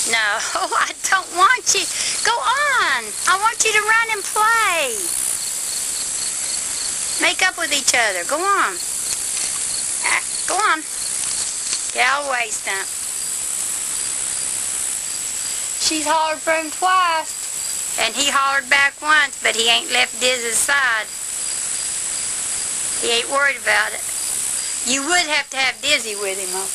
No, I don't want you. Go on. I want you to run and play. Make up with each other. Go on. Go on. Get out of the way, Stump. She's hollered for him twice. And he hollered back once, but he ain't left Diz's side. He ain't worried about it. You would have to have Dizzy with him, though.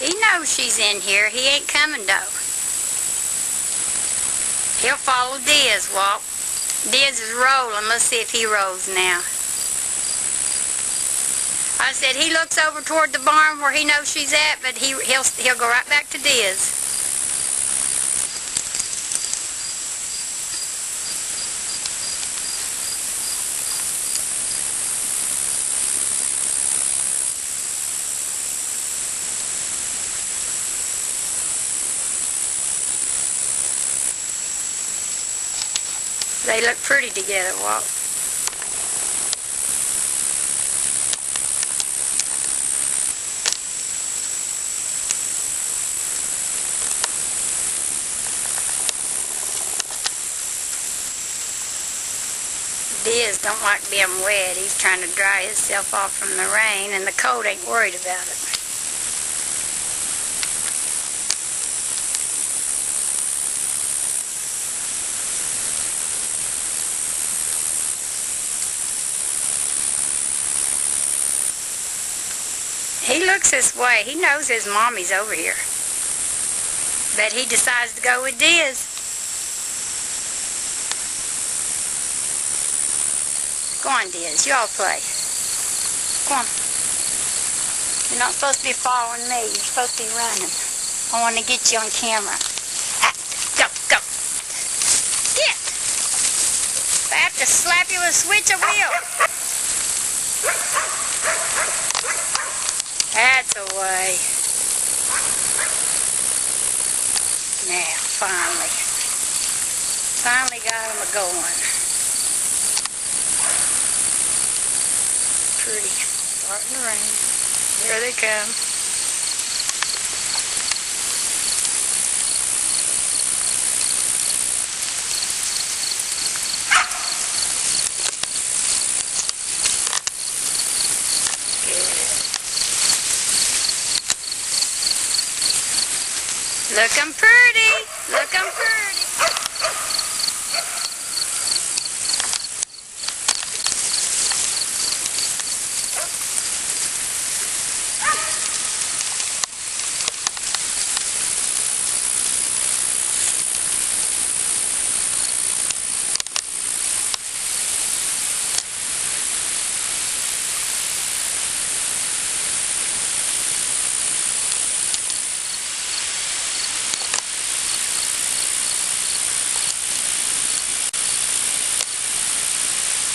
He knows she's in here. He ain't coming, though. He'll follow Diz, Walt. Diz is rolling. Let's see if he rolls now. I said he looks over toward the barn where he knows she's at, but he'll go right back to Diz. They look pretty together, Walt. Diz don't like being wet. He's trying to dry himself off from the rain, and the colt ain't worried about it. He looks this way. He knows his mommy's over here. But he decides to go with Diz. Go on, Diz. You all play. Go on. You're not supposed to be following me. You're supposed to be running. I want to get you on camera. Go, go. Get! If I have to slap you with a switch, I will. That's a way. Now, finally. Finally got them a-going. Pretty. Starting to rain. Here they come. Looking pretty. Looking pretty.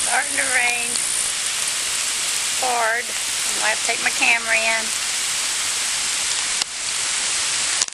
Starting to rain hard. I'm going to have to take my camera in.